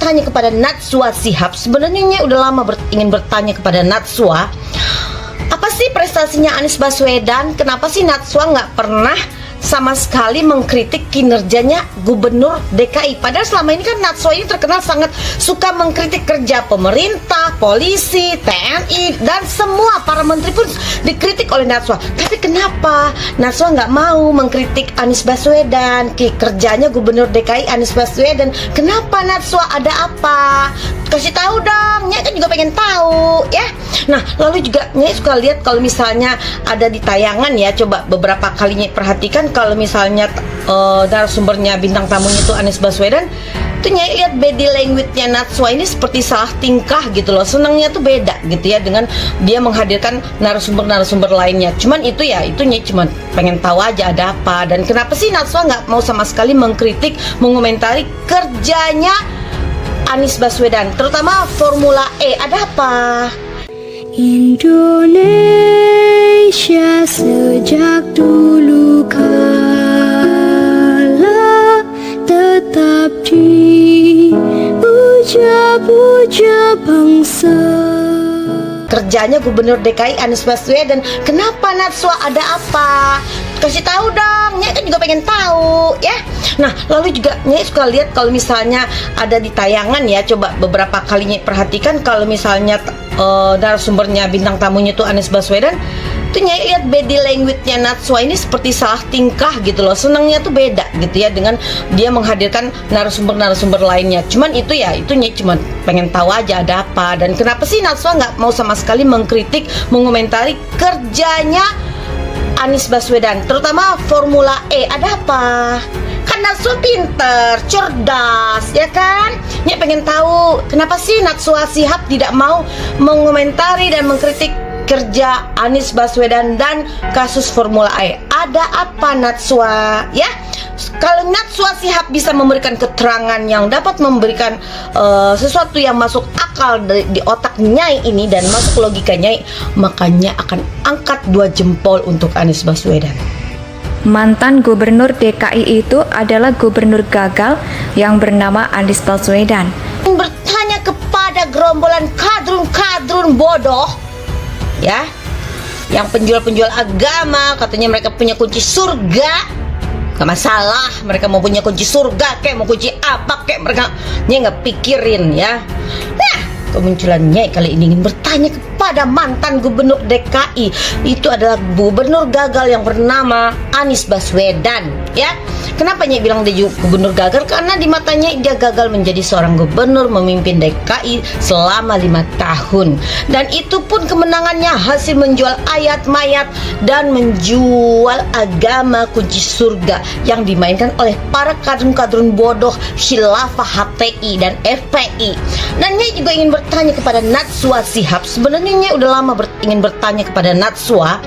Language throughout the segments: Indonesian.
bertanya kepada Najwa Shihab. Sebenarnya Nyai udah lama ingin bertanya kepada Najwa, apa sih prestasinya Anies Baswedan? Kenapa sih Najwa nggak pernah sama sekali mengkritik kinerjanya Gubernur DKI? Padahal selama ini kan Najwa ini terkenal sangat suka mengkritik kerja pemerintah, polisi, TNI, dan semua para menteri pun dikritik oleh Najwa. Tapi kenapa Najwa nggak mau mengkritik Anies Baswedan, kerjanya Gubernur DKI Anies Baswedan? Kenapa Najwa, ada apa? Kasih tahu dong, Nyai kan juga pengen tahu ya. Nah, lalu juga Nyai suka lihat kalau misalnya ada di tayangan ya, coba beberapa kali Nyai perhatikan kalau misalnya narasumbernya bintang tamunya itu Anies Baswedan, tuh Nyai lihat body language-nya Najwa ini seperti salah tingkah gitu loh. Senangnya tuh beda gitu ya dengan dia menghadirkan narasumber-narasumber lainnya. Cuman itu ya, itu Nyai cuma pengen tahu aja ada apa. Dan kenapa sih Najwa nggak mau sama sekali mengkritik, mengomentari kerjanya Anies Baswedan, terutama Formula E? Ada apa? Indonesia sejak dulu kala tetap dipuja-puja bangsa. Kerjanya Gubernur DKI Anies Baswedan. Kenapa Najwa, ada apa? Kasih tahu dong, Nyai kan juga pengen tahu ya. Nah, lalu juga Nyai suka lihat kalau misalnya ada di tayangan ya, coba beberapa kali Nyai perhatikan kalau misalnya narasumbernya bintang tamunya itu Anies Baswedan, tuh Nyai lihat body language-nya Najwa ini seperti salah tingkah gitu loh. Senangnya tuh beda gitu ya dengan dia menghadirkan narasumber-narasumber lainnya. Cuman itu ya, itu Nyai cuma pengen tahu aja ada apa. Dan kenapa sih Najwa nggak mau sama sekali mengkritik, mengomentari kerjanya Anies Baswedan, terutama Formula E? Ada apa? Kan Najwa pinter, cerdas, ya kan? Nyai pengen tahu kenapa sih Najwa Shihab tidak mau mengomentari dan mengkritik kerja Anies Baswedan dan kasus Formula E. Ada apa Najwa? Ya, kalau Najwa Shihab bisa memberikan keterangan yang dapat memberikan sesuatu yang masuk akal di otak Nyai ini dan masuk logika Nyai, makanya akan angkat 2 jempol untuk Anies Baswedan. Mantan gubernur DKI itu adalah gubernur gagal yang bernama Anies Baswedan. Bertanya kepada gerombolan kadrun-kadrun bodoh ya, yang penjual-penjual agama, katanya mereka punya kunci surga. Gak masalah, mereka mau punya kunci surga kayak mau kunci apa kayak, mereka Nyai nggak pikirin ya. Nah, kemunculan Nyai kali ini ingin bertanya kepada mantan gubernur DKI. Itu adalah gubernur gagal yang bernama Anies Baswedan ya. Kenapa Nyai bilang dia gubernur gagal? Karena di matanya dia gagal menjadi seorang gubernur memimpin DKI selama 5 tahun. Dan itu pun kemenangannya hasil menjual ayat mayat dan menjual agama kunci surga yang dimainkan oleh para kadrun-kadrun bodoh khilafah HTI dan FPI. Dan Nyai juga ingin bertanya kepada Najwa Shihab. Sebenarnya Nyai udah lama ingin bertanya kepada Najwa,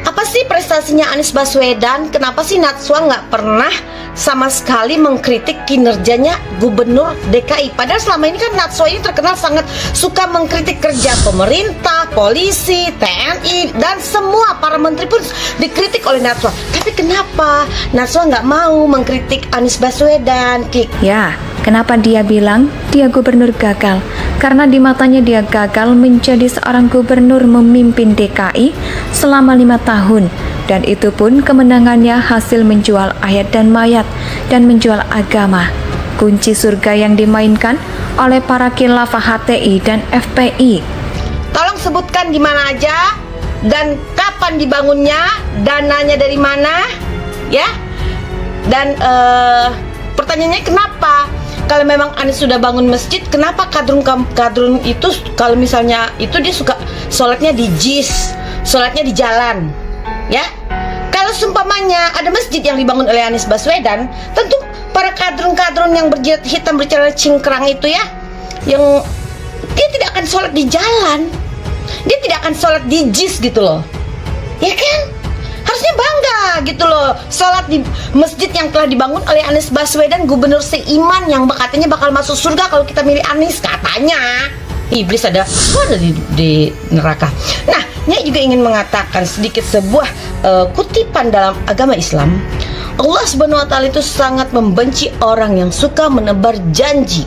apa sih prestasinya Anies Baswedan? Kenapa sih Najwa nggak pernah sama sekali mengkritik kinerjanya Gubernur DKI? Padahal selama ini kan Najwa ini terkenal sangat suka mengkritik kerja pemerintah, polisi, TNI, dan semua para menteri pun dikritik oleh Najwa. Tapi kenapa Najwa nggak mau mengkritik Anies Baswedan? Ya, kenapa dia bilang dia gubernur gagal? Karena di matanya dia gagal menjadi seorang gubernur memimpin DKI selama 5 tahun. Dan itu pun kemenangannya hasil menjual ayat dan mayat dan menjual agama. Kunci surga yang dimainkan oleh para khilafah HTI dan FPI. Tolong sebutkan di mana aja dan kapan dibangunnya, dananya dari mana ya. Dan pertanyaannya, kenapa kalau memang Anies sudah bangun masjid, kenapa kadrun itu kalau misalnya itu dia suka sholatnya di JIS, sholatnya di jalan ya? Kalau seumpamanya ada masjid yang dibangun oleh Anies Baswedan, tentu para kadrun-kadrun yang berjidat hitam bercelana cingkrang itu ya, yang dia tidak akan sholat di jalan, dia tidak akan sholat di JIS gitu loh, ya kan? Harusnya bangga gitu loh, sholat di masjid yang telah dibangun oleh Anies Baswedan, gubernur seiman yang katanya bakal masuk surga kalau kita milih Anies, katanya. Iblis ada di neraka. Nah, Nyai juga ingin mengatakan sedikit sebuah kutipan dalam agama Islam. Allah Subhanahu wa Ta'ala itu sangat membenci orang yang suka menebar janji